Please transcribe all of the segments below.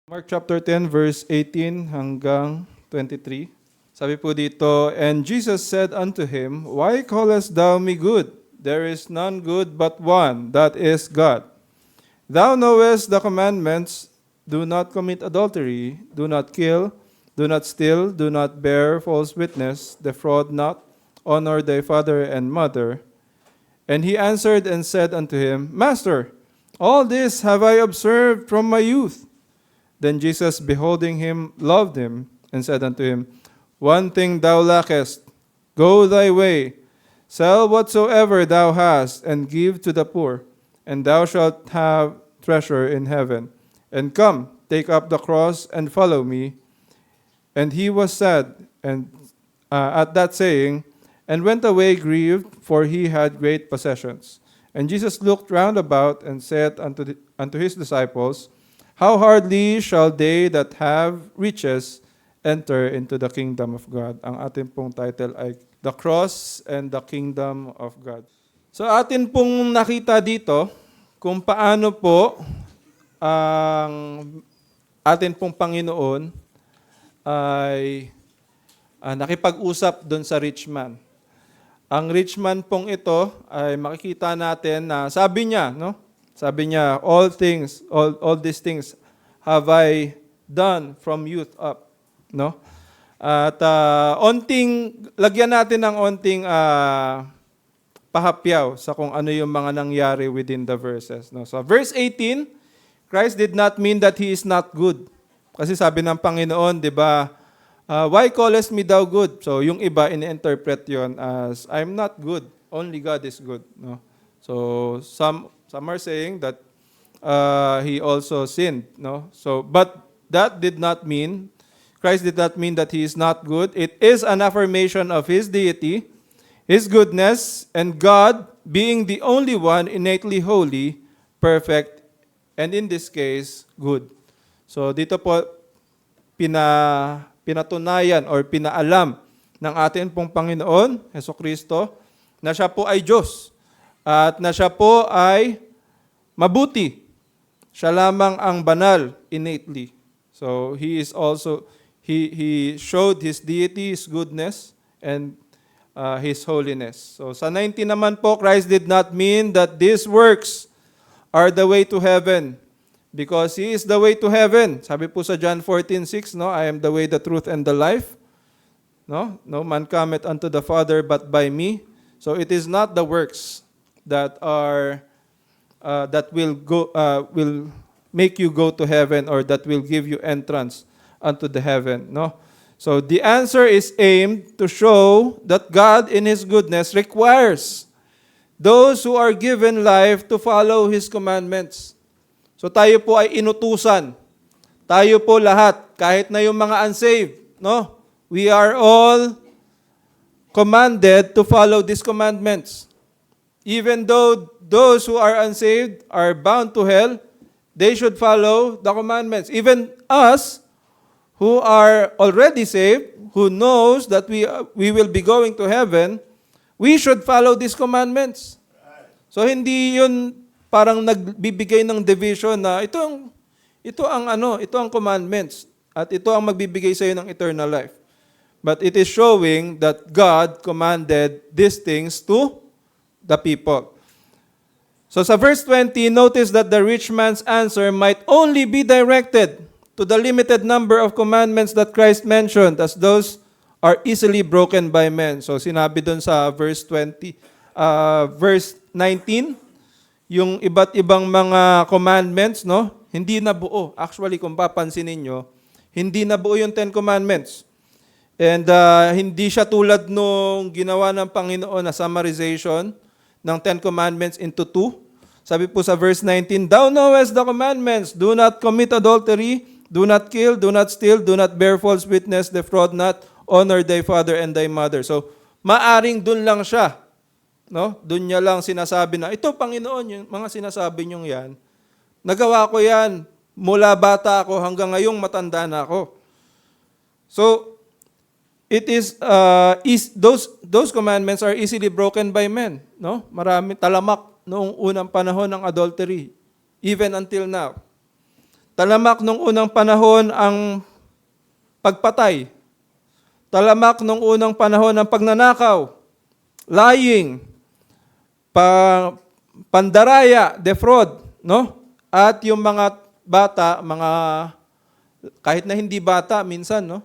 Mark chapter 10 verse 18 hanggang 23. Sabi po dito, "And Jesus said unto him, Why callest thou me good? There is none good but one, that is God. Thou knowest the commandments, do not commit adultery, do not kill, do not steal, do not bear false witness, defraud not, honor thy father and mother. And he answered and said unto him, Master, all this have I observed from my youth. Then Jesus, beholding him, loved him, and said unto him, One thing thou lackest, go thy way, sell whatsoever thou hast, and give to the poor, and thou shalt have treasure in heaven. And come, take up the cross, and follow me. And he was sad at that saying, and went away grieved, for he had great possessions. And Jesus looked round about, and said unto his disciples, How hardly shall they that have riches enter into the kingdom of God? Ang ating pong title ay The Cross and the Kingdom of God. So atin pong nakita dito kung paano po ang atin pong Panginoon ay nakipag-usap doon sa rich man. Ang rich man pong ito ay makikita natin na sabi niya, Sabi niya, all these things have I done from youth up, At lagyan natin ng onting pahapyaw sa kung ano yung mga nangyari within the verses, So verse 18, Christ did not mean that he is not good. Kasi sabi ng Panginoon, 'di ba? Why callest me thou good? So yung iba ini-interpret 'yon as I'm not good, only God is good, So some are saying that he also sinned, So, but that did not mean, Christ did not mean that he is not good. It is an affirmation of his deity, his goodness, and God being the only one innately holy, perfect, and in this case, good. So, dito po pinatunayan or pinaalam ng ating pong Panginoon, Hesukristo, na siya po ay Diyos. At na siya po ay mabuti. Siya lamang ang banal innately. So he is also he showed his deity, his goodness, and his holiness. So sa 19 naman po, Christ did not mean that these works are the way to heaven, because he is the way to heaven. Sabi po sa John 14:6, I am the way, the truth, and the life. No man cometh unto the Father but by me. So it is not the works that will make you go to heaven, or that will give you entrance unto the heaven. So the answer is aimed to show that God in his goodness requires those who are given life to follow his commandments. So tayo po ay inutusan. Tayo po lahat, kahit na yung mga unsaved, we are all commanded to follow these commandments. Even though those who are unsaved are bound to hell, they should follow the commandments. Even us, who are already saved, who knows that we will be going to heaven, we should follow these commandments. So hindi yun parang nagbibigay ng division na ito ang commandments at ito ang magbibigay sa iyo ng eternal life. But it is showing that God commanded these things to the people. So sa verse 20, notice that the rich man's answer might only be directed to the limited number of commandments that Christ mentioned, as those are easily broken by men. So sinabi doon sa verse 19, yung iba't ibang mga commandments, hindi na buo. Actually, kung papansinin nyo, hindi na buo yung 10 commandments. And hindi siya tulad nung ginawa ng Panginoon na summarization ng 10 commandments into 2. Sabi po sa verse 19, Thou knowest the commandments, do not commit adultery, do not kill, do not steal, do not bear false witness, defraud not, honor thy father and thy mother. So, maaring dun lang siya. Dun niya lang sinasabi na, ito Panginoon, yung mga sinasabi niyong yan, nagawa ko yan, mula bata ako hanggang ngayong matanda na ako. So, it is those commandments are easily broken by men, Marami talamak noong unang panahon ng adultery, even until now. Talamak nung unang panahon ang pagpatay. Talamak nung unang panahon ang pagnanakaw, lying, pandaraya, defraud, no? At yung mga bata, kahit na hindi bata minsan, no?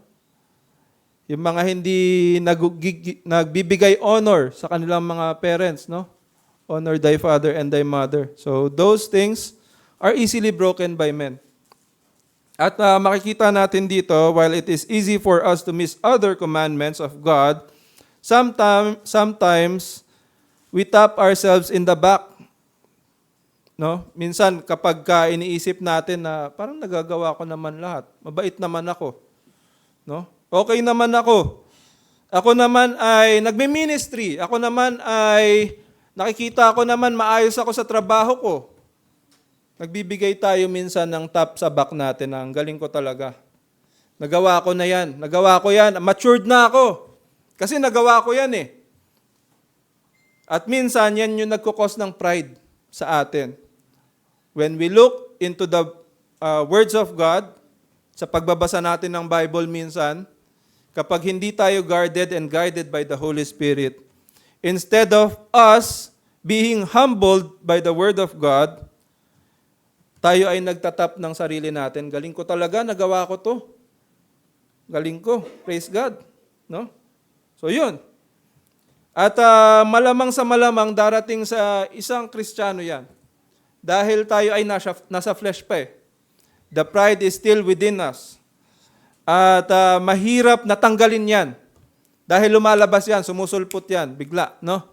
Yung mga hindi nagbibigay honor sa kanilang mga parents, no? Honor thy father and thy mother. So those things are easily broken by men. At makikita natin dito, while it is easy for us to miss other commandments of God, sometimes we tap ourselves in the back. No? Minsan kapag iniisip natin na parang nagagawa ko naman lahat, mabait naman ako. No? Okay naman ako. Ako naman ay nagmi-ministry. Ako naman ay nakikita ko naman maayos ako sa trabaho ko. Nagbibigay tayo minsan ng tap sa back natin na ang galing ko talaga. Nagawa ko na yan. Nagawa ko yan. Matured na ako. Kasi nagawa ko yan eh. At minsan, yan yung nagkukos ng pride sa atin. When we look into the words of God, sa pagbabasa natin ng Bible minsan, kapag hindi tayo guarded and guided by the Holy Spirit, instead of us being humbled by the Word of God, tayo ay nagtatap ng sarili natin. Galing ko talaga, nagawa ko to. Galing ko. Praise God. No? So yun. At malamang sa malamang darating sa isang Kristiyano yan. Dahil tayo ay nasa flesh pa eh. The pride is still within us. At mahirap natanggalin yan. Dahil lumalabas yan, sumusulpot yan, bigla. No?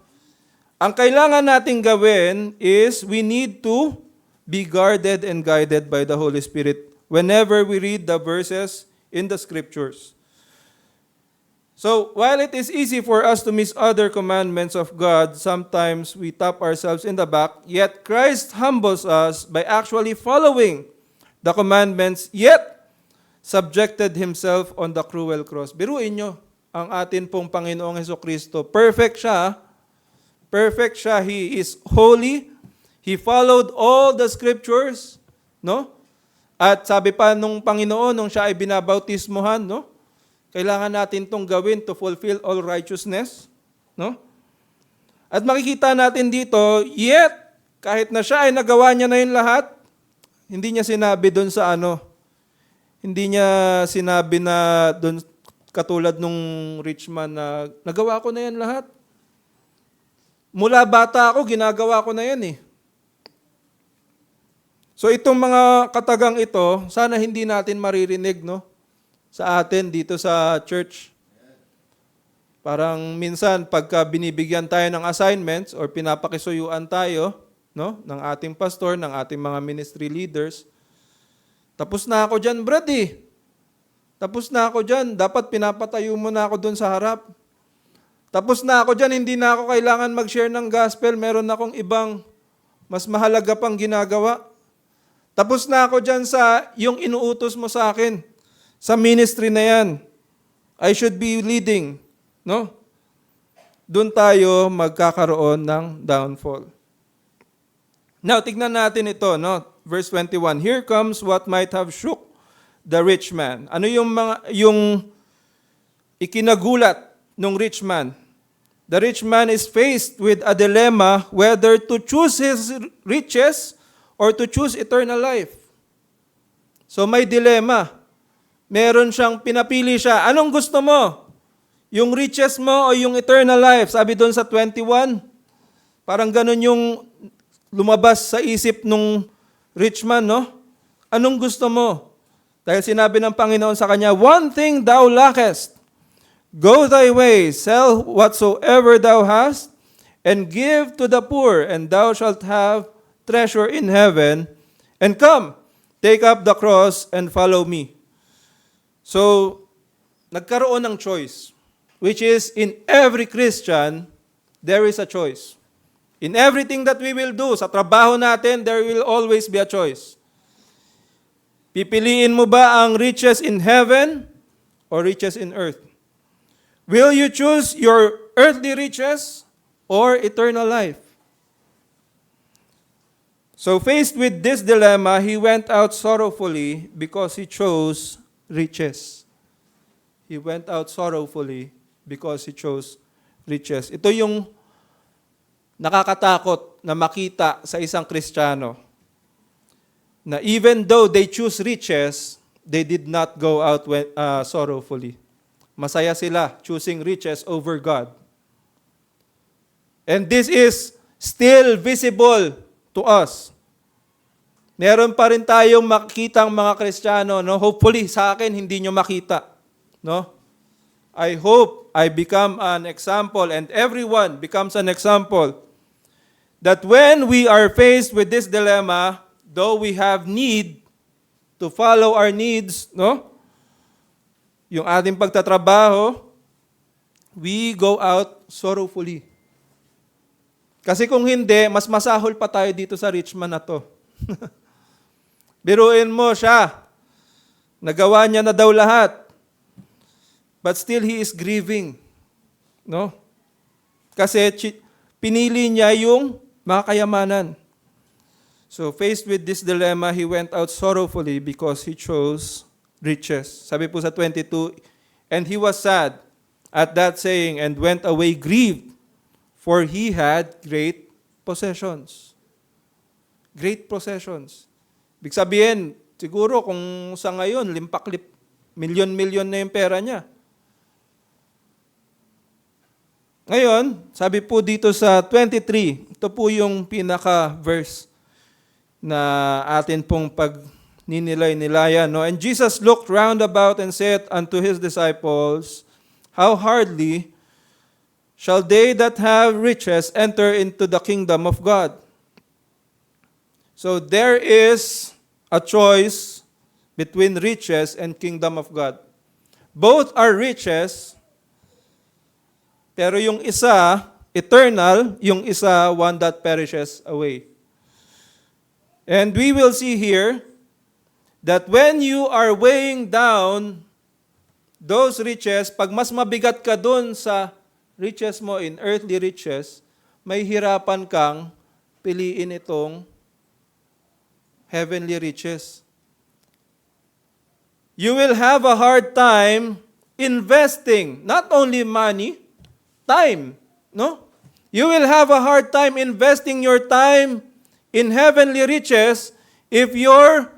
Ang kailangan nating gawin is we need to be guarded and guided by the Holy Spirit whenever we read the verses in the Scriptures. So, while it is easy for us to miss other commandments of God, sometimes we tap ourselves in the back, yet Christ humbles us by actually following the commandments, yet subjected Himself on the cruel cross. Biruin nyo, ang atin pong Panginoong Hesukristo, perfect siya. Perfect siya. He is holy. He followed all the Scriptures, no? At sabi pa nung Panginoon, nung siya ay binabautismohan, no? Kailangan natin itong gawin to fulfill all righteousness, no? At makikita natin dito, yet, kahit na siya ay nagawa niya na yung lahat, hindi niya sinabi doon sa hindi niya sinabi na doon katulad nung rich man na nagawa ko na yan lahat. Mula bata ako, ginagawa ko na yan eh. So itong mga katagang ito, sana hindi natin maririnig, no? Sa atin dito sa church. Parang minsan pagka binibigyan tayo ng assignments or pinapakisuyuan tayo, no, ng ating pastor, ng ating mga ministry leaders, tapos na ako diyan, brad eh. Tapos na ako diyan, dapat pinapatayo mo na ako doon sa harap. Tapos na ako diyan, hindi na ako kailangan mag-share ng gospel, meron akong ibang mas mahalaga pang ginagawa. Tapos na ako dyan sa yung inuutos mo sa akin, sa ministry na yan. I should be leading. No? Doon tayo magkakaroon ng downfall. Now, tignan natin ito, no? Verse 21. Here comes what might have shook the rich man. Ano yung ikinagulat ng rich man? The rich man is faced with a dilemma whether to choose his riches or to choose eternal life. So may dilemma. Meron siyang pinapili siya. Anong gusto mo? Yung riches mo o yung eternal life? Sabi doon sa 21, parang ganun yung lumabas sa isip nung rich man, no? Anong gusto mo? Dahil sinabi ng Panginoon sa kanya, one thing thou lackest. Go thy way, sell whatsoever thou hast, and give to the poor, and thou shalt have treasure in heaven, and come, take up the cross and follow me. So, nagkaroon ng choice, which is in every Christian, there is a choice. In everything that we will do, sa trabaho natin, there will always be a choice. Pipiliin mo ba ang riches in heaven or riches in earth? Will you choose your earthly riches or eternal life? So faced with this dilemma, he went out sorrowfully because he chose riches. He went out sorrowfully because he chose riches. Ito yung nakakatakot na makita sa isang Kristiyano. Na even though they choose riches, they did not go out sorrowfully. Masaya sila choosing riches over God. And this is still visible to us. Meron pa rin tayong makikitang mga Kristiyano, no? Hopefully sa akin hindi nyo makita, no? I hope I become an example and everyone becomes an example that when we are faced with this dilemma, though we have need to follow our needs, no? Yung ating pagtatrabaho, we go out sorrowfully. Kasi kung hindi, mas masahol pa tayo dito sa rich man na to. Biruin mo siya. Nagawa niya na daw lahat. But still he is grieving. No? Kasi pinili niya yung mga kayamanan. So faced with this dilemma, he went out sorrowfully because he chose riches. Sabi po sa 22, and he was sad at that saying and went away grieved, for he had great possessions. Great possessions. Ibig sabihin, siguro kung sa ngayon, limpak-lip, milyon-milyon na yung pera niya. Ngayon, sabi po dito sa 23, ito po yung pinaka-verse na atin pong pagninilay-nilayan. No? And Jesus looked round about and said unto his disciples, how hardly shall they that have riches enter into the kingdom of God? So there is a choice between riches and kingdom of God. Both are riches, pero yung isa, eternal, yung isa, one that perishes away. And we will see here that when you are weighing down those riches, pag mas mabigat ka dun sa riches mo in earthly riches, may hirapan kang piliin itong heavenly riches. You will have a hard time investing not only money, time, no? You will have a hard time investing your time in heavenly riches if you're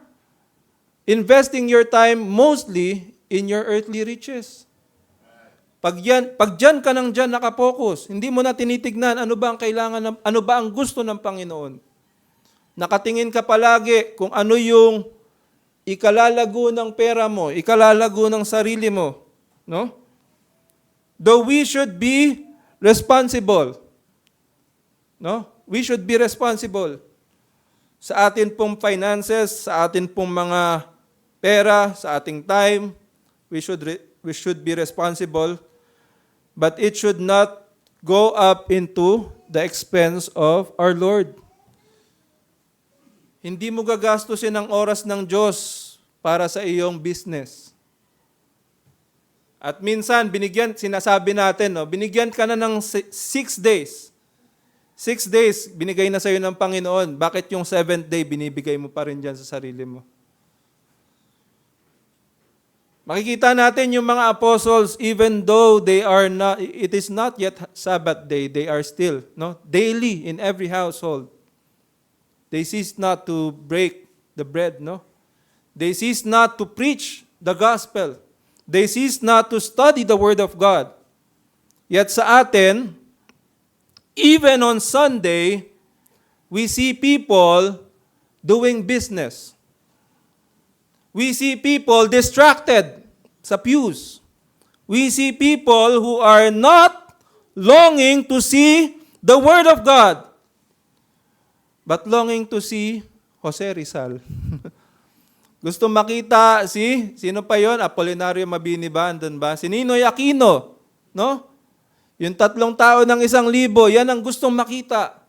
investing your time mostly in your earthly riches. Pag dyan ka nang dyan nakapokus, hindi mo na tinitignan ano ba ang kailangan, ano ba ang gusto ng Panginoon. Nakatingin ka palagi kung ano yung ikalalago ng pera mo, ikalalago ng sarili mo, no? Though we should be responsible, no? We should be responsible sa atin pong finances, sa atin pong mga pera, sa ating time. We should be responsible, but it should not go up into the expense of our Lord. Hindi mo gagastusin ang oras ng Diyos para sa iyong business. At minsan, sinasabi natin, no, binigyan ka na ng 6 days. 6 days, binigay na sa iyo ng Panginoon. Bakit yung 7th day, binibigay mo pa rin dyan sa sarili mo? Makikita natin yung mga apostles, even though it is not yet Sabbath day, they are still, no, daily in every household. They cease not to break the bread, no? They cease not to preach the gospel. They cease not to study the word of God. Yet sa atin, even on Sunday, we see people doing business. We see people distracted sa pews. We see people who are not longing to see the word of God, but longing to see Jose Rizal. Gusto makita sino pa yon? Apolinario Mabini ba? Andun ba? Si Ninoy Aquino. No? Yung 3 tao ng 1,000, yan ang gustong makita.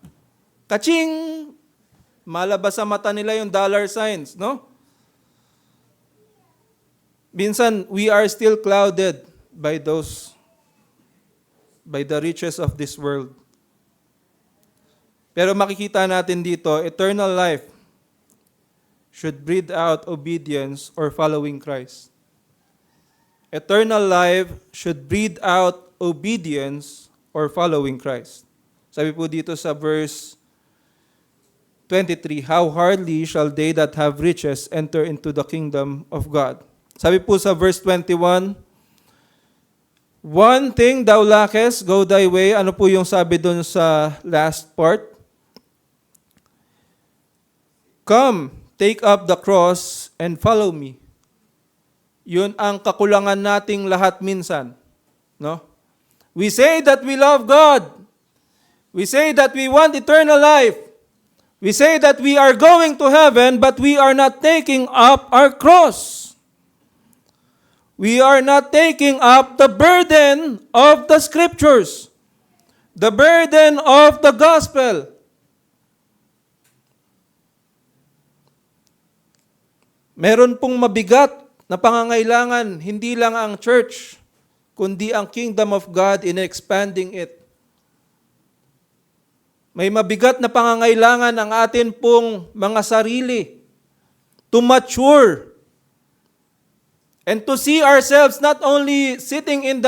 Kaching! Malabas sa mata nila yung dollar signs. No? Minsan, we are still clouded by the riches of this world. Pero makikita natin dito, eternal life should breathe out obedience or following Christ. Eternal life should breathe out obedience or following Christ. Sabi po dito sa verse 23, how hardly shall they that have riches enter into the kingdom of God. Sabi po sa verse 21, one thing thou lackest, go thy way. Ano po yung sabi dun sa last part? Come, take up the cross and follow me. Yun ang kakulangan nating lahat minsan. No? We say that we love God. We say that we want eternal life. We say that we are going to heaven, but we are not taking up our cross. We are not taking up the burden of the Scriptures, the burden of the gospel. Meron pong mabigat na pangangailangan, hindi lang ang church, kundi ang kingdom of God in expanding it. May mabigat na pangangailangan ang atin pong mga sarili to mature and to see ourselves not only sitting in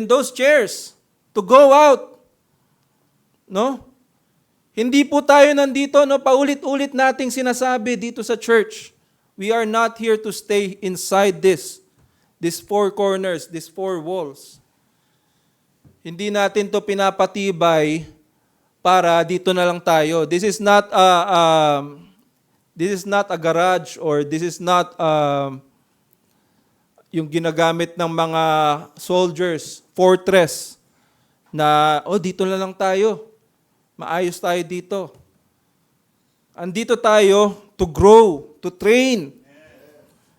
those chairs, to go out. No? Hindi po tayo nandito, no, paulit-ulit nating sinasabi dito sa church. We are not here to stay inside these four corners, these four walls. Hindi natin to pinapatibay para dito na lang tayo. This is not a garage, or this is not yung ginagamit ng mga soldiers, fortress, na, dito na lang tayo. Maayos tayo dito. Andito tayo to grow, to train.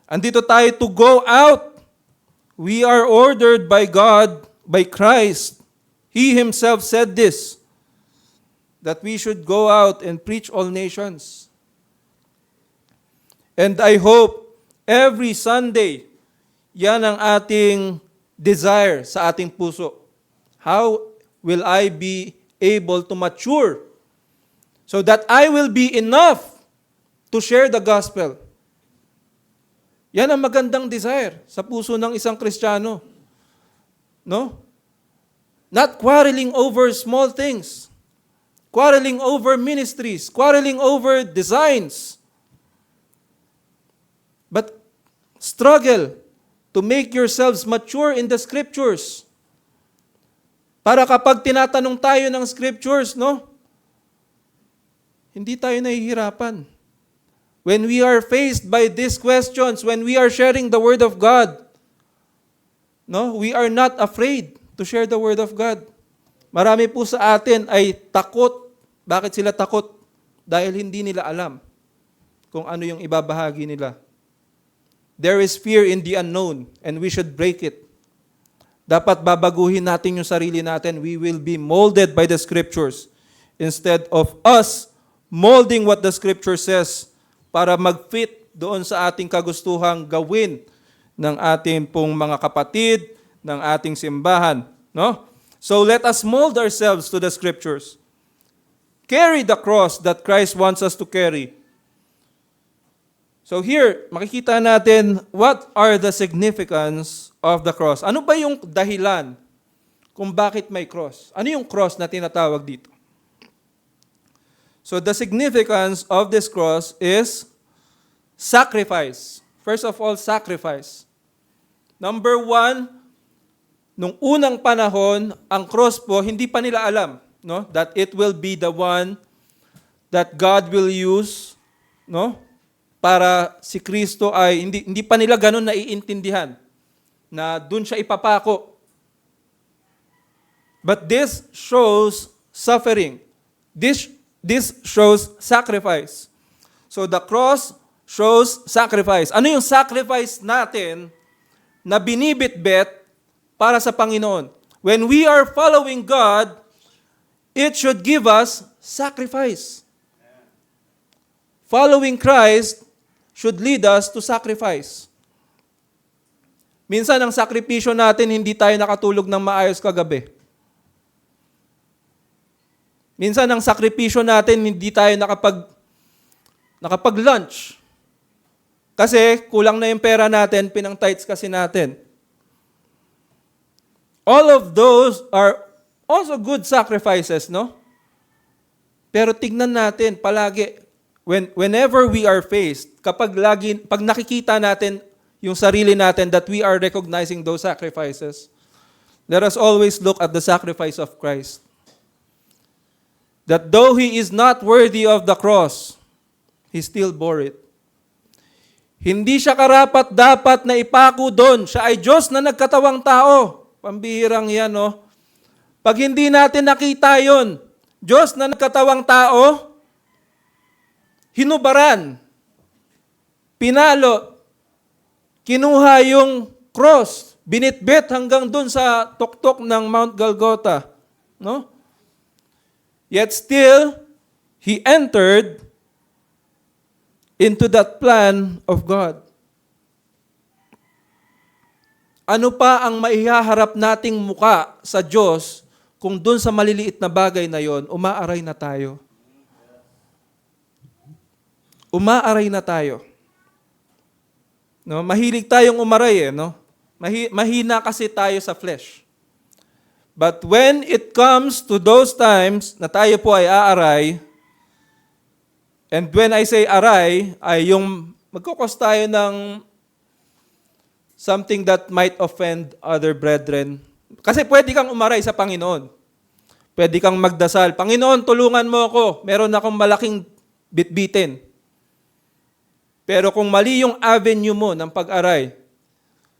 Andito tayo to go out. We are ordered by God, by Christ. He Himself said this, that we should go out and preach all nations. And I hope every Sunday, yan ang ating desire sa ating puso. How will I be able to mature so that I will be enough to share the gospel? Yan ang magandang desire sa puso ng isang Kristiyano. No? Not quarreling over small things. Quarreling over ministries. Quarreling over designs. But struggle to make yourselves mature in the Scriptures. Para kapag tinatanong tayo ng Scriptures, no? Hindi tayo nahihirapan. When we are faced by these questions, when we are sharing the Word of God, no, we are not afraid to share the Word of God. Marami po sa atin ay takot. Bakit sila takot? Dahil hindi nila alam kung ano yung ibabahagi nila. There is fear in the unknown, and we should break it. Dapat babaguhin natin yung sarili natin. We will be molded by the Scriptures instead of us molding what the Scripture says para mag-fit doon sa ating kagustuhang gawin ng ating pong mga kapatid, ng ating simbahan. No? So let us mold ourselves to the Scriptures. Carry the cross that Christ wants us to carry. So here, makikita natin what are the significance of the cross. Ano ba yung dahilan kung bakit may cross? Ano yung cross na tinatawag dito? So the significance of this cross is sacrifice. First of all, sacrifice. Number one, nung unang panahon, ang cross po, hindi pa nila alam, no, that it will be the one that God will use, no, para si Kristo ay, hindi pa nila ganun naiintindihan na dun siya ipapako. But this shows suffering. This shows sacrifice. So the cross shows sacrifice. Ano yung sacrifice natin na binibitbit para sa Panginoon? When we are following God, it should give us sacrifice. Following Christ should lead us to sacrifice. Minsan ang sakripisyo natin, hindi tayo nakatulog ng maayos kagabi. Minsan ang sakripisyo natin, hindi tayo nakapag-lunch. Kasi kulang na yung pera natin, pinang-tithes kasi natin. All of those are also good sacrifices, no? Pero tignan natin palagi, whenever we are faced, pag nakikita natin yung sarili natin that we are recognizing those sacrifices, let us always look at the sacrifice of Christ. That though He is not worthy of the cross, He still bore it. Hindi siya karapat-dapat na ipako doon. Siya ay Diyos na nagkatawang tao. Pambihirang yan, no? Pag hindi natin nakita yon, Diyos na nagkatawang tao, hinubaran, pinalo, kinuha yung cross, binitbit hanggang doon sa tuktok ng Mount Golgotha. No? Yet still, He entered into that plan of God. Ano pa ang maihaharap nating muka sa Diyos kung dun sa maliliit na bagay na yon, umaaray na tayo? Umaaray na tayo. No, mahilig tayong umaray no? Mahina kasi tayo sa flesh. But when it comes to those times na tayo po ay aaray, and when I say aray, ay yung magkukos tayo ng something that might offend other brethren. Kasi pwede kang umaray sa Panginoon. Pwede kang magdasal, Panginoon, tulungan mo ako. Meron akong malaking bitbitin. Pero kung mali yung avenue mo ng pag-aray,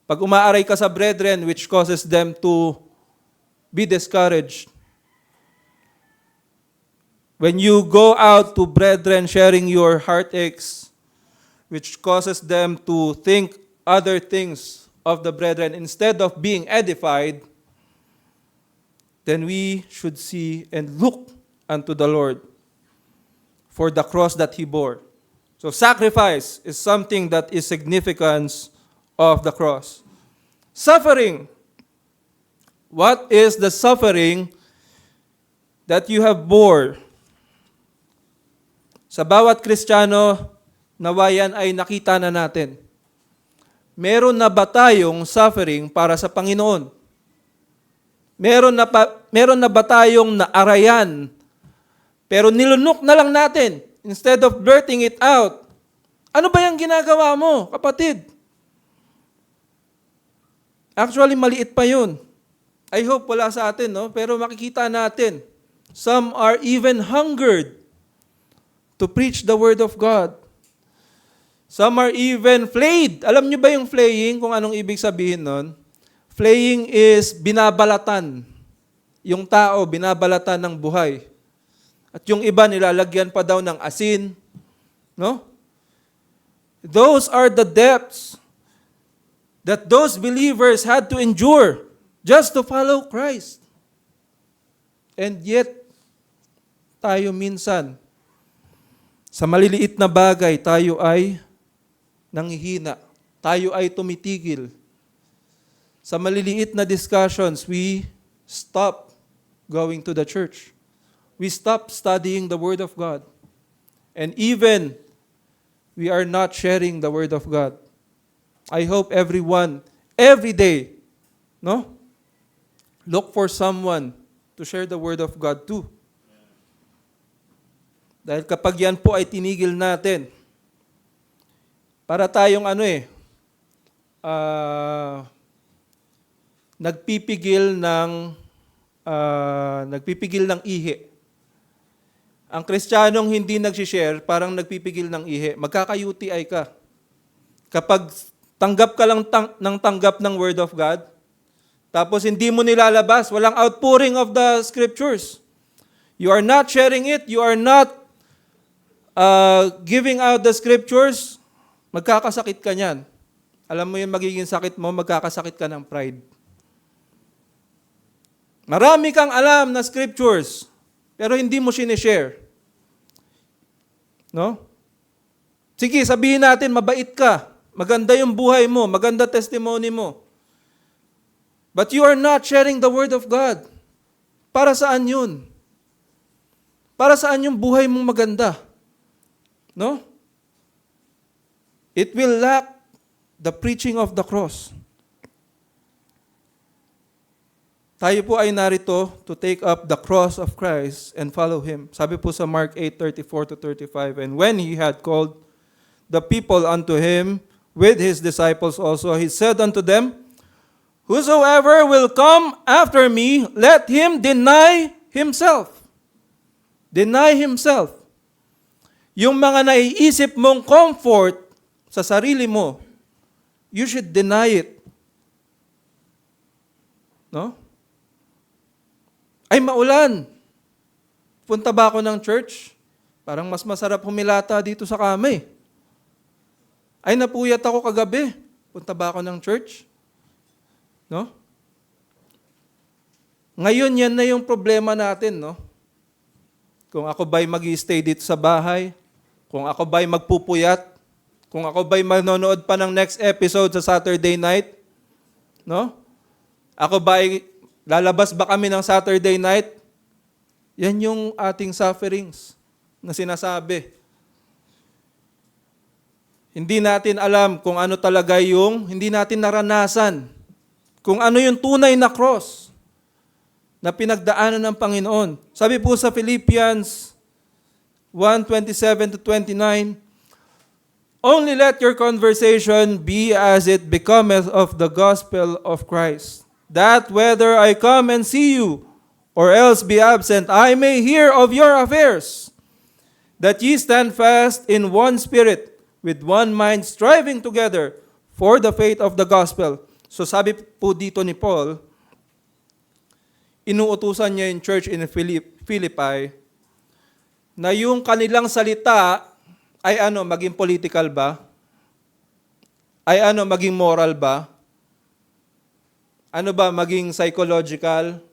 pag umaaray ka sa brethren which causes them to be discouraged, when you go out to brethren sharing your heartaches, which causes them to think other things of the brethren instead of being edified, then we should see and look unto the Lord for the cross that He bore. So sacrifice is something that is significance of the cross. Suffering. What is the suffering that you have bore? Sa bawat Kristiyano, nawayan ay nakita na natin. Meron na ba tayong suffering para sa Panginoon? Meron na ba tayong naarayan? Pero nilunok na lang natin instead of blurting it out. Ano ba yung ginagawa mo, kapatid? Actually, maliit pa yun. I hope wala sa atin, no? Pero makikita natin. Some are even hungered to preach the Word of God. Some are even flayed. Alam niyo ba yung flaying, kung anong ibig sabihin nun? Flaying is binabalatan. Yung tao, binabalatan ng buhay. At yung iba, nilalagyan pa daw ng asin. No? Those are the depths that those believers had to endure just to follow Christ. And yet, tayo minsan, sa maliliit na bagay, tayo ay nanghihina. Tayo ay tumitigil. Sa maliliit na discussions, we stop going to the church. We stop studying the Word of God. And even, we are not sharing the Word of God. I hope everyone, every day, no? Look for someone to share the Word of God to. Dahil kapag yan po ay tinigil natin, para tayong nagpipigil ng ihi. Ang Kristiyanong hindi nagsishare, parang nagpipigil ng ihi. Magkaka-UTI ka. Kapag tanggap ka lang ng tanggap ng Word of God, tapos hindi mo nilalabas, walang outpouring of the Scriptures. You are not sharing it, you are not giving out the Scriptures, magkakasakit ka niyan. Alam mo yung magiging sakit mo, magkakasakit ka ng pride. Marami kang alam na Scriptures, pero hindi mo sinishare. No? Sige, sabihin natin, mabait ka. Maganda yung buhay mo, maganda testimony mo. But you are not sharing the Word of God. Para saan yun? Para saan yung buhay mong maganda? No? It will lack the preaching of the cross. Tayo po ay narito to take up the cross of Christ and follow Him. Sabi po sa Mark 8:34-35, and when He had called the people unto Him with His disciples also, He said unto them, whosoever will come after me, let him deny himself. Deny himself. Yung mga naiisip mong comfort sa sarili mo, you should deny it. No? Ay, maulan. Punta ba ako ng church? Parang mas masarap humilata dito sa kama. Ay, napuyat ako kagabi. Punta ba ako ng church? No? Ngayon, yan na yung problema natin, no? Kung ako ba'y mag-i-stay dito sa bahay, kung ako ba'y magpupuyat, kung ako ba'y manonood pa ng next episode sa Saturday night, no? Ako ba'y lalabas ba kami ng Saturday night? Yan yung ating sufferings na sinasabi. Hindi natin alam kung ano talaga yung, hindi natin naranasan. Kung ano yung tunay na cross na pinagdaanan ng Panginoon. Sabi po sa Philippians 1:27-29, only let your conversation be as it becometh of the gospel of Christ, that whether I come and see you, or else be absent, I may hear of your affairs, that ye stand fast in one spirit, with one mind, striving together for the faith of the gospel. So sabi po dito ni Paul, inuutusan niya yung church in Philippi na yung kanilang salita ay maging political ba? Ay maging moral ba? Ano ba, maging psychological?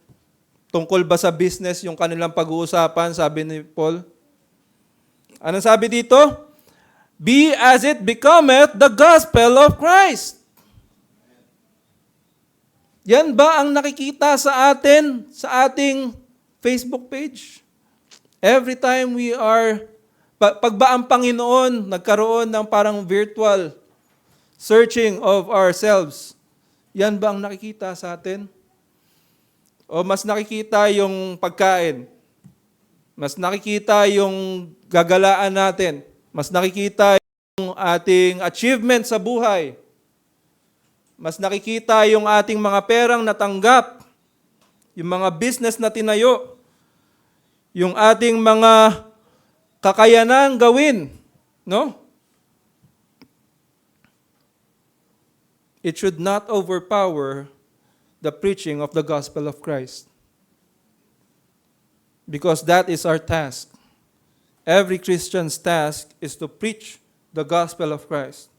Tungkol ba sa business yung kanilang pag-uusapan, sabi ni Paul? Ano sabi dito? Be as it becometh the gospel of Christ. Yan ba ang nakikita sa atin, sa ating Facebook page? Every time we are, pag ba ang Panginoon nagkaroon ng parang virtual searching of ourselves, yan ba ang nakikita sa atin? O mas nakikita yung pagkain? Mas nakikita yung gagalaan natin? Mas nakikita yung ating achievement sa buhay? Mas nakikita yung ating mga perang natanggap, yung mga business na tinayo, yung ating mga kakayanang gawin, no? It should not overpower the preaching of the gospel of Christ. Because that is our task. Every Christian's task is to preach the gospel of Christ.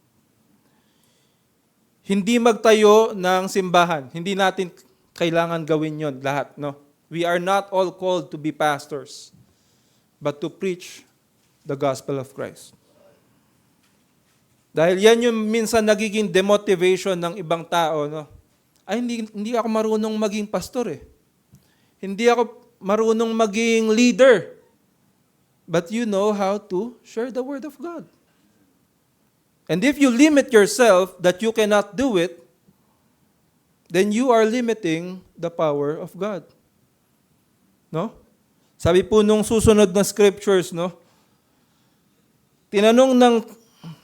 Hindi magtayo ng simbahan. Hindi natin kailangan gawin yon lahat, no? We are not all called to be pastors, but to preach the gospel of Christ. Dahil yan yung minsan nagiging demotivation ng ibang tao, no? Ay, hindi ako marunong maging pastor eh. Hindi ako marunong maging leader. But you know how to share the word of God. And if you limit yourself that you cannot do it, then you are limiting the power of God. No? Sabi po nung susunod na scriptures, no? Tinanong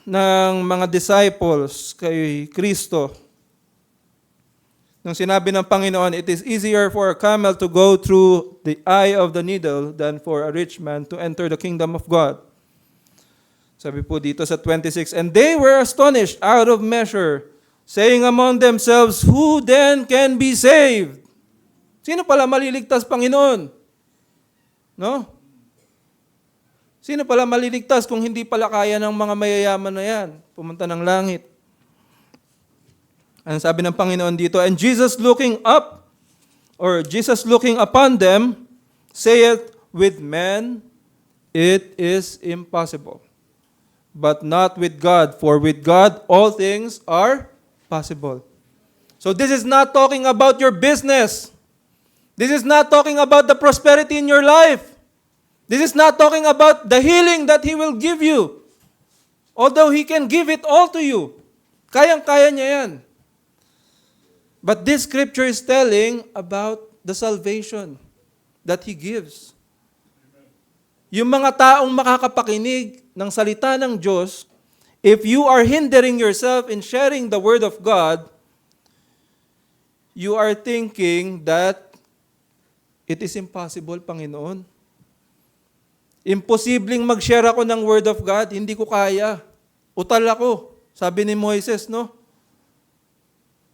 ng mga disciples kay Kristo, nung sinabi ng Panginoon, it is easier for a camel to go through the eye of the needle than for a rich man to enter the kingdom of God. Sabi po dito sa 26, and they were astonished out of measure, saying among themselves, who then can be saved? Sino pala maliligtas, Panginoon? No? Sino pala maliligtas kung hindi pala kaya ng mga mayayaman na yan? Pumunta ng langit. Ang sabi ng Panginoon dito, and Jesus looking up, or Jesus looking upon them, saith, with men it is impossible. But not with God, for with God all things are possible. So this is not talking about your business. This is not talking about the prosperity in your life. This is not talking about the healing that He will give you. Although He can give it all to you. Kayang-kaya niya yan. But this scripture is telling about the salvation that He gives. Yung mga taong makakapakinig ng salita ng Diyos, if you are hindering yourself in sharing the Word of God, you are thinking that it is impossible, Panginoon. Imposibleng mag-share ako ng Word of God, hindi ko kaya. Utal ako, sabi ni Moises, no?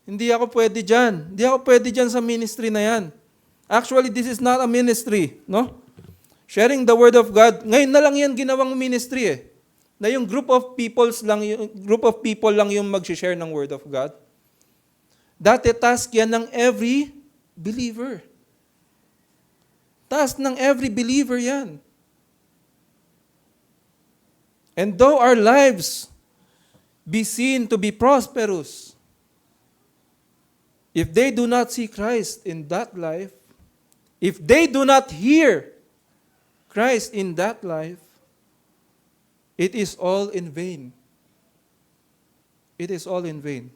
Hindi ako pwede dyan. Hindi ako pwede dyan sa ministry na yan. Actually, this is not a ministry, no? Sharing the Word of God, ngayon na lang yan ginawang ministry eh. Na yung group of people lang yung mag-share ng Word of God. Dati task yan ng every believer. Task ng every believer yan. And though our lives be seen to be prosperous, if they do not see Christ in that life, if they do not hear Christ in that life, it is all in vain. It is all in vain.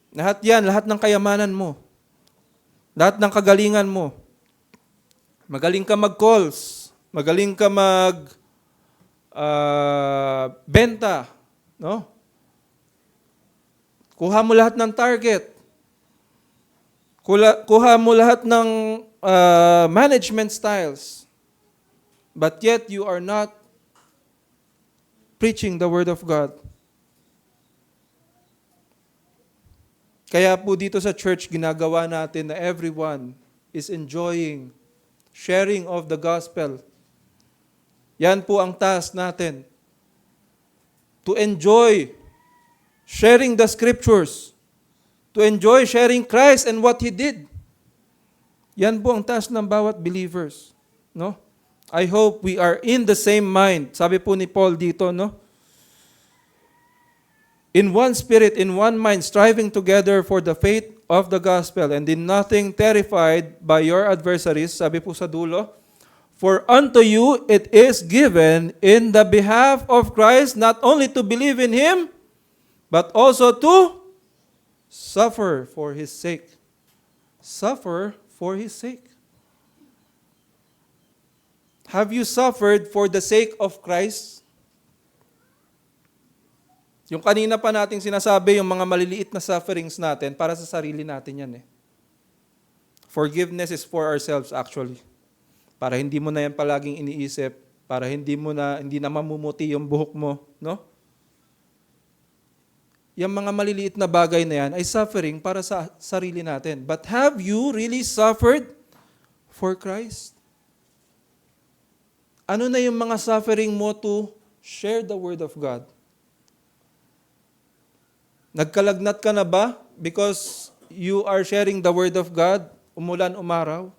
Lahat yan, lahat ng kayamanan mo, lahat ng kagalingan mo, magaling ka mag-calls, magaling ka benta, no? Kuha mo lahat ng target. Kuha mo lahat ng management styles. But yet you are not preaching the Word of God. Kaya po dito sa church, ginagawa natin na everyone is enjoying sharing of the gospel. Yan po ang task natin. To enjoy sharing the scriptures. To enjoy sharing Christ and what He did. Yan po ang task ng bawat believers. No? I hope we are in the same mind. Sabi po ni Paul dito, no? In one spirit, in one mind, striving together for the faith of the gospel, and in nothing terrified by your adversaries. Sabi po sa dulo, for unto you it is given in the behalf of Christ not only to believe in Him, but also to suffer for His sake. Suffer for His sake. Have you suffered for the sake of Christ? Yung kanina pa nating sinasabi, yung mga maliliit na sufferings natin, para sa sarili natin yan eh. Forgiveness is for ourselves actually. Para hindi mo na yan palaging iniisip, para hindi na mamumuti yung buhok mo, no? Yung mga maliliit na bagay na yan ay suffering para sa sarili natin. But have you really suffered for Christ? Ano na yung mga suffering mo to share the Word of God? Nagkalagnat ka na ba because you are sharing the Word of God, umulan, umaraw?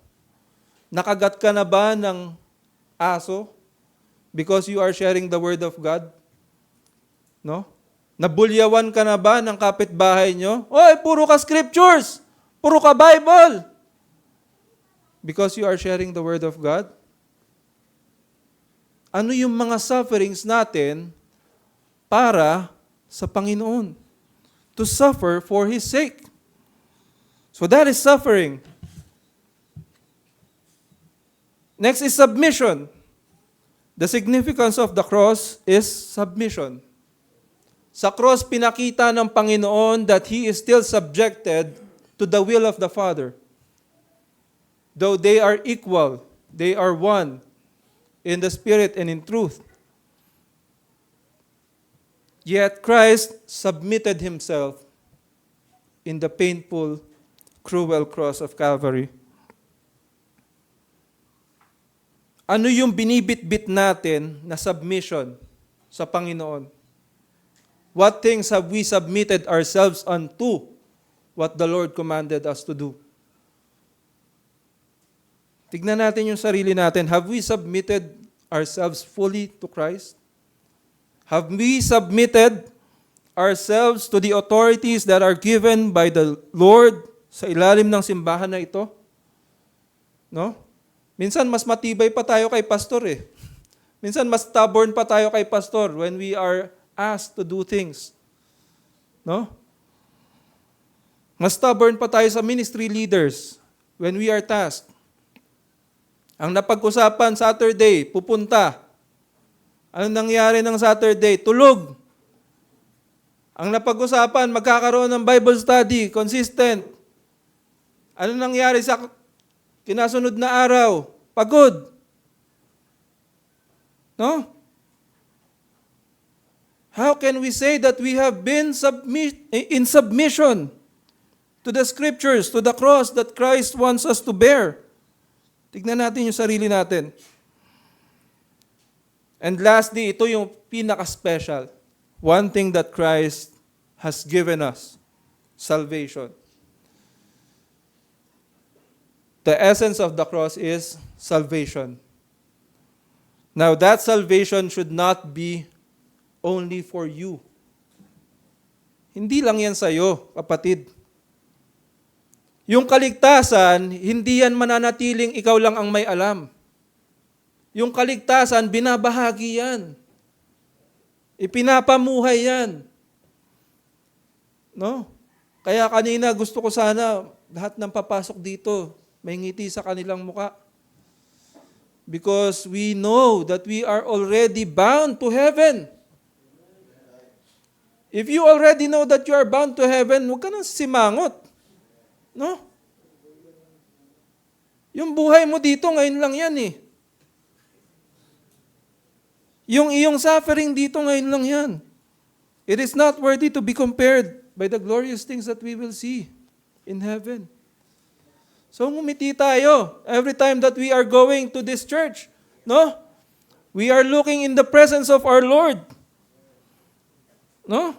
Nakagat ka na ba ng aso because you are sharing the Word of God? No? Nabulyawan ka na ba ng kapitbahay nyo? Oy, puro ka scriptures! Puro ka Bible! Because you are sharing the Word of God? Ano yung mga sufferings natin para sa Panginoon? To suffer for His sake. So that is suffering. Next is submission. The significance of the cross is submission. Sa cross, pinakita ng Panginoon that He is still subjected to the will of the Father. Though they are equal, they are one in the Spirit and in truth. Yet Christ submitted Himself in the painful, cruel cross of Calvary. Ano yung binibitbit natin na submission sa Panginoon? What things have we submitted ourselves unto what the Lord commanded us to do? Tignan natin yung sarili natin. Have we submitted ourselves fully to Christ? Have we submitted ourselves to the authorities that are given by the Lord sa ilalim ng simbahan na ito? No? Minsan mas matibay pa tayo kay pastor eh. Minsan mas stubborn pa tayo kay pastor when we are asked to do things. No? Mas stubborn pa tayo sa ministry leaders when we are tasked. Ang napag-usapan Saturday, pupunta. Ano nangyari ng Saturday? Tulog. Ang napag-usapan, magkakaroon ng Bible study, consistent. Ano nangyari sa kinasunod na araw? Pagod. No? How can we say that we have been in submission to the scriptures, to the cross that Christ wants us to bear? Tignan natin yung sarili natin. And lastly, ito yung pinaka-special. One thing that Christ has given us, salvation. The essence of the cross is salvation. Now, that salvation should not be only for you. Hindi lang yan sa'yo, kapatid. Yung kaligtasan, hindi yan mananatiling ikaw lang ang may alam. Yung kaligtasan, binabahagi yan. Ipinapamuhay yan. No? Kaya kanina gusto ko sana lahat ng papasok dito, may ngiti sa kanilang muka. Because we know that we are already bound to heaven. If you already know that you are bound to heaven, huwag ka nang simangot. No? Yung buhay mo dito, ngayon lang yan eh. Yung iyong suffering dito, ngayon lang yan. It is not worthy to be compared by the glorious things that we will see in heaven. So ngumiti tayo every time that we are going to this church. No? We are looking in the presence of our Lord. No?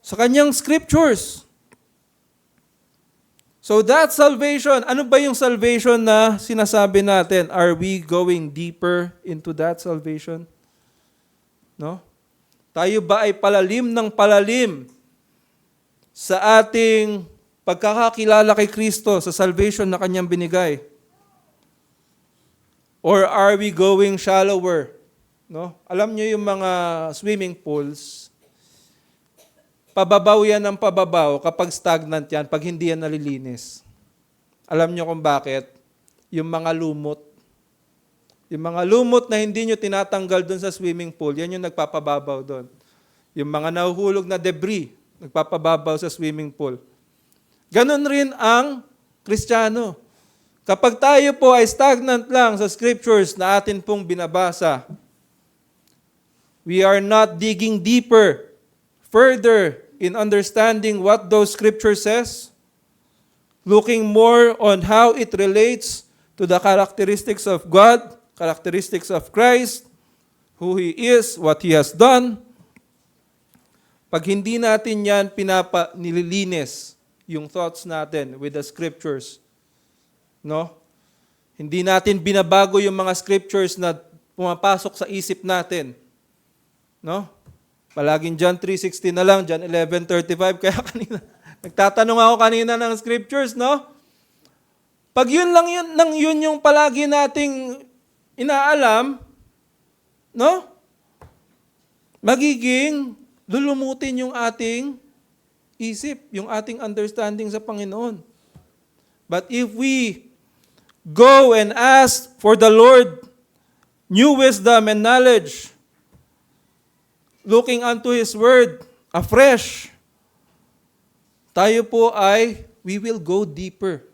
Sa kanyang scriptures. So that salvation, ano ba yung salvation na sinasabi natin? Are we going deeper into that salvation? No? Tayo ba ay palalim ng palalim sa ating pagkakakilala kay Kristo sa salvation na kanyang binigay? Or are we going shallower? No? Alam niyo yung mga swimming pools, pababaw yan ng pababaw kapag stagnant yan, pag hindi yan nalilinis. Alam niyo kung bakit? Yung mga lumot. Yung mga lumot na hindi nyo tinatanggal doon sa swimming pool, yan yung nagpapababaw doon. Yung mga nahuhulog na debris, nagpapababaw sa swimming pool. Ganon rin ang Kristiyano. Kapag tayo po ay stagnant lang sa scriptures na atin pong binabasa, we are not digging deeper, further in understanding what those scriptures says, looking more on how it relates to the characteristics of God, characteristics of Christ, who He is, what He has done. Pag hindi natin yan nililinis yung thoughts natin with the scriptures, no? Hindi natin binabago yung mga scriptures na pumapasok sa isip natin, no? Palaging John 3:16 na lang, John 11:35, kaya kanina, nagtatanong ako kanina ng scriptures, no? Pag yun yung palagi nating inaalam, no? Magiging lulumutin yung ating isip, yung ating understanding sa Panginoon. But if we go and ask for the Lord new wisdom and knowledge, looking unto His Word afresh, tayo po we will go deeper.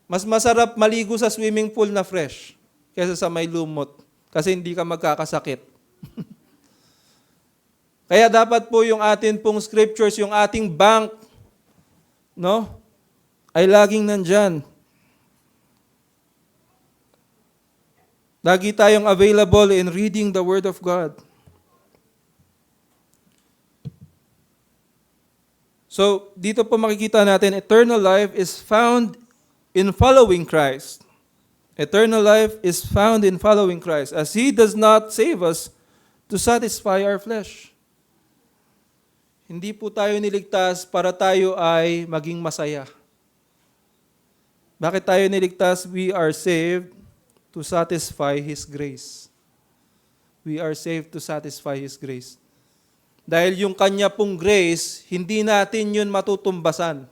Mas masarap maligo sa swimming pool na fresh kaysa sa may lumot kasi hindi ka magkakasakit. Kaya dapat po yung atin pong scriptures, yung ating bank, no, ay laging nandyan. Lagi tayong available in reading the Word of God. So, dito po makikita natin, eternal life is found in following Christ. Eternal life is found in following Christ, as He does not save us to satisfy our flesh. Hindi po tayo niligtas para tayo ay maging masaya. Bakit tayo niligtas? We are saved to satisfy His grace. We are saved to satisfy His grace. Dahil yung Kanya pong grace, hindi natin yun matutumbasan.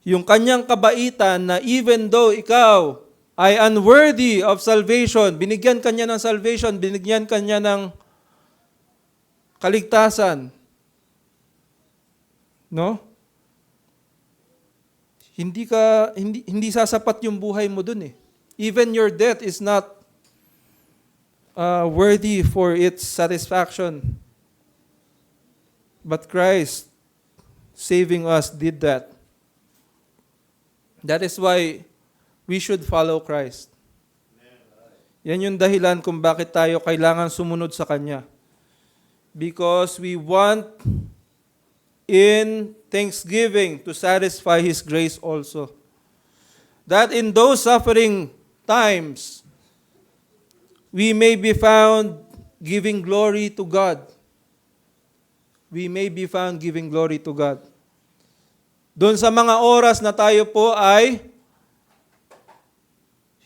Yung Kanyang kabaitan na even though ikaw ay unworthy of salvation, binigyan Kanya ng salvation, binigyan Kanya ng kaligtasan, no? Hindi sasapat yung buhay mo dun eh. Even your death is not worthy for its satisfaction. But Christ saving us did that. That is why we should follow Christ. Yan yung dahilan kung bakit tayo kailangan sumunod sa Kanya. Because we want in thanksgiving to satisfy His grace also. That in those suffering times, we may be found giving glory to God. We may be found giving glory to God. Doon sa mga oras na tayo po ay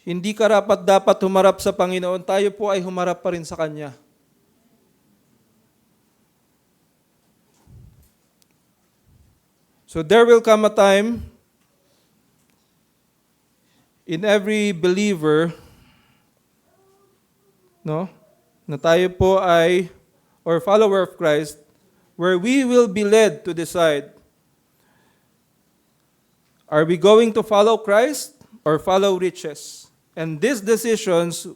hindi karapat-dapat humarap sa Panginoon, tayo po ay humarap pa rin sa Kanya. So there will come a time in every believer, no, na tayo po ay, or follower of Christ, where we will be led to decide, are we going to follow Christ or follow riches? And these decisions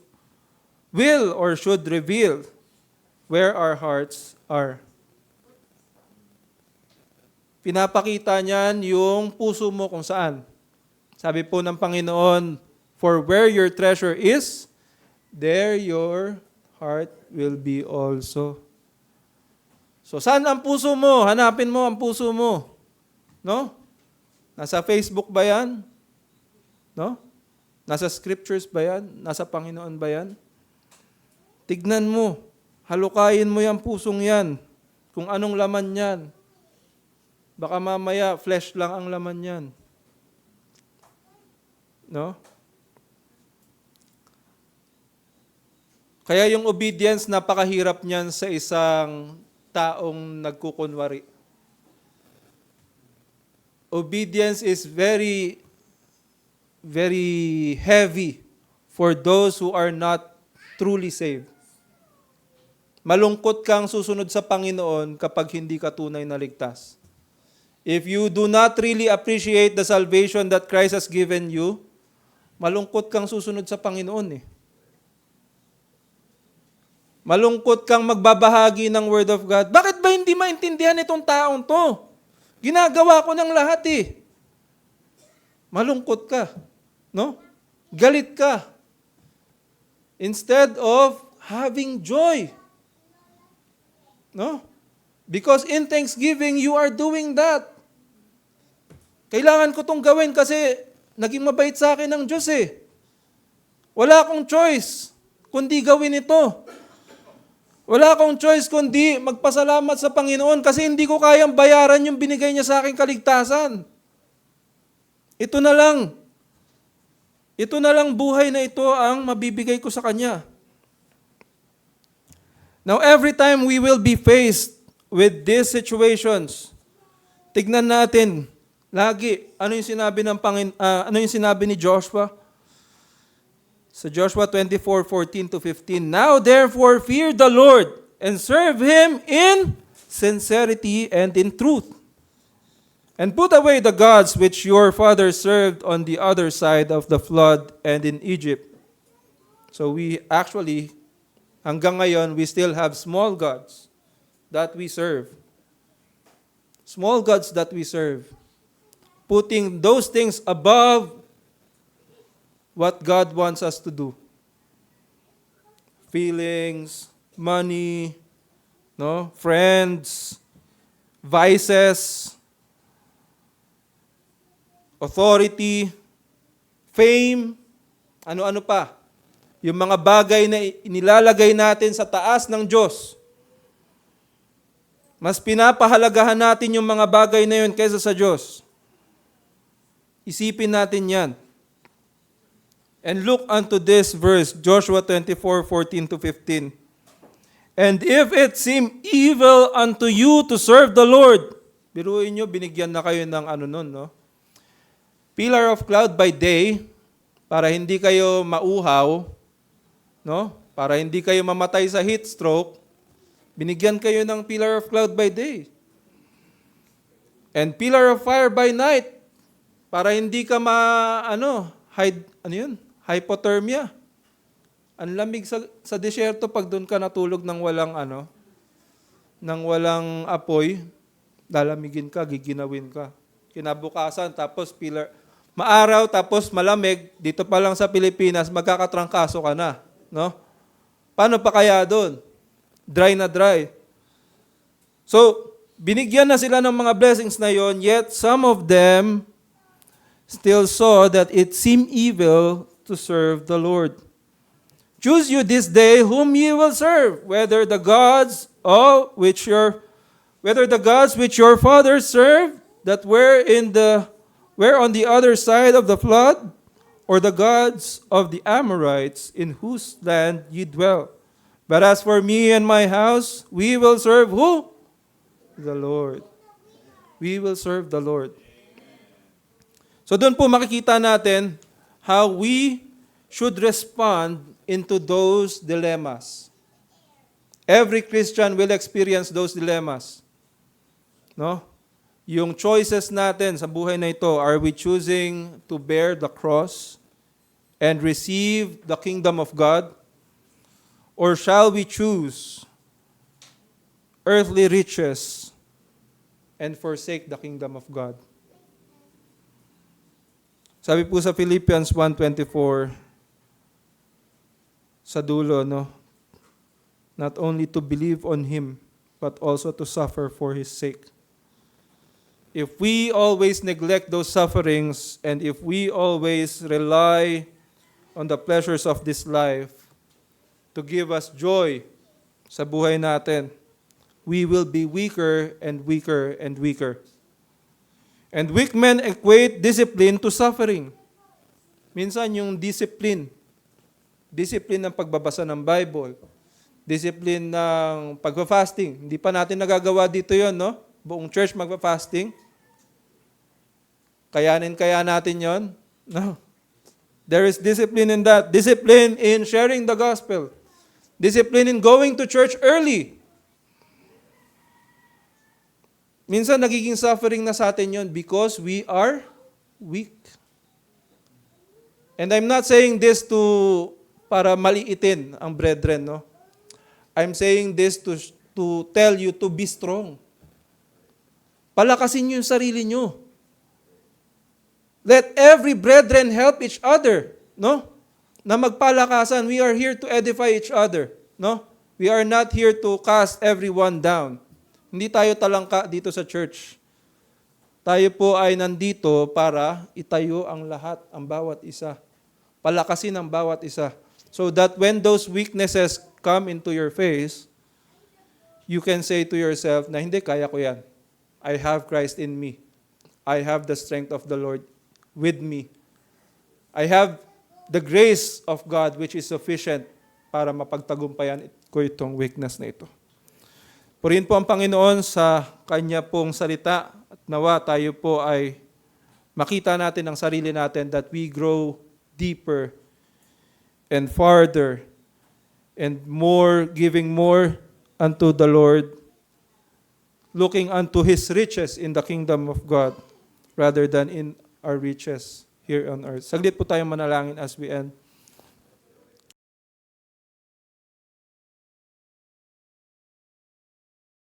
will or should reveal where our hearts are. Pinapakita niyan yung puso mo kung saan. Sabi po ng Panginoon, for where your treasure is, there your heart will be also. So saan ang puso mo? Hanapin mo ang puso mo. No? Nasa Facebook ba yan? No? Nasa scriptures ba yan? Nasa Panginoon ba yan? Tignan mo. Halukayin mo yung pusong yan. Kung anong laman yan. Baka mamaya, flesh lang ang laman yan. No? Kaya yung obedience, napakahirap niyan sa isang taong nagkukunwari. Obedience is very, very heavy for those who are not truly saved. Malungkot kang susunod sa Panginoon kapag hindi ka tunay na ligtas. If you do not really appreciate the salvation that Christ has given you, malungkot kang susunod sa Panginoon eh. Malungkot kang magbabahagi ng Word of God. Bakit ba hindi maintindihan itong taong to? Ginagawa ko ng lahat eh. Malungkot ka. No? Galit ka. Instead of having joy. No? Because in thanksgiving, you are doing that. Kailangan ko itong gawin kasi naging mabait sa akin ng Diyos eh. Wala akong choice kundi gawin ito. Wala akong choice kundi magpasalamat sa Panginoon kasi hindi ko kayang bayaran yung binigay niya sa aking kaligtasan. Ito na lang. Ito na lang buhay na ito ang mabibigay ko sa Kanya. Now, every time we will be faced with these situations, tignan natin lagi ano yung sinabi ng ano yung sinabi ni Joshua sa Joshua 24:14 to 15. Now therefore fear the Lord and serve Him in sincerity and in truth. And put away the gods which your fathers served on the other side of the flood and in Egypt. So we actually, hanggang ngayon, we still have small gods that we serve. Small gods that we serve. Putting those things above what God wants us to do. Feelings, money, no, friends, vices, authority, fame, ano-ano pa. Yung mga bagay na inilalagay natin sa taas ng Diyos. Mas pinapahalagahan natin yung mga bagay na yun kaysa sa Diyos. Isipin natin yan. And look unto this verse, Joshua 24:14-15. And if it seem evil unto you to serve the Lord, biruin nyo, binigyan na kayo ng ano nun, no? Pillar of cloud by day, para hindi kayo mauhaw, no? Para hindi kayo mamatay sa heat stroke, binigyan kayo ng pillar of cloud by day. And pillar of fire by night, para hindi ka hypothermia. Ang lamig sa disyerto pag doon ka natulog ng walang apoy, lalamigin ka, giginawin ka. Kinabukasan, tapos maaraw, tapos malamig, dito pa lang sa Pilipinas, magkakatrangkaso ka na. No? Paano pa kaya doon? Dry na dry. So, binigyan na sila ng mga blessings na yon, yet some of them still saw that it seemed evil to serve the Lord. Choose you this day whom ye will serve, whether the gods which your fathers served, that were on the other side of the flood, or the gods of the Amorites, in whose land ye dwell. But as for me and my house, we will serve who? The Lord. We will serve the Lord. So doon po makikita natin how we should respond into those dilemmas. Every Christian will experience those dilemmas. No? Yung choices natin sa buhay na ito, are we choosing to bear the cross and receive the kingdom of God? Or shall we choose earthly riches and forsake the kingdom of God? Sabi po sa Philippians 1:24, sa dulo, no? Not only to believe on Him, but also to suffer for His sake. If we always neglect those sufferings, and if we always rely on the pleasures of this life to give us joy sa buhay natin, we will be weaker and weaker and weaker. And weak men equate discipline to suffering. Minsan yung discipline ng pagbabasa ng Bible, discipline ng pagpa-fasting. Hindi pa natin nagagawa dito yon, no? Buong church magpa-fasting. Kaya natin yon? No. There is discipline in that. Discipline in sharing the gospel. Discipline in going to church early. Minsan nagiging suffering na sa atin yon because we are weak. And I'm not saying this para maliitin ang brethren, no? I'm saying this to tell you to be strong. Palakasin niyo yung sarili niyo. Let every brethren help each other, no? Na magpalakasan. We are here to edify each other, no? We are not here to cast everyone down. Hindi tayo talangka dito sa church. Tayo po ay nandito para itayo ang lahat, ang bawat isa. Palakasin ang bawat isa. So that when those weaknesses come into your face, you can say to yourself na hindi, kaya ko yan. I have Christ in me. I have the strength of the Lord with me. I have the grace of God which is sufficient para mapagtagumpayan ko itong weakness na ito. Purihin po ang Panginoon sa Kanya pong salita at nawa tayo po ay makita natin ang sarili natin that we grow deeper and farther and more, giving more unto the Lord, looking unto His riches in the kingdom of God rather than in our riches here on earth. Saglit po tayong manalangin as we end.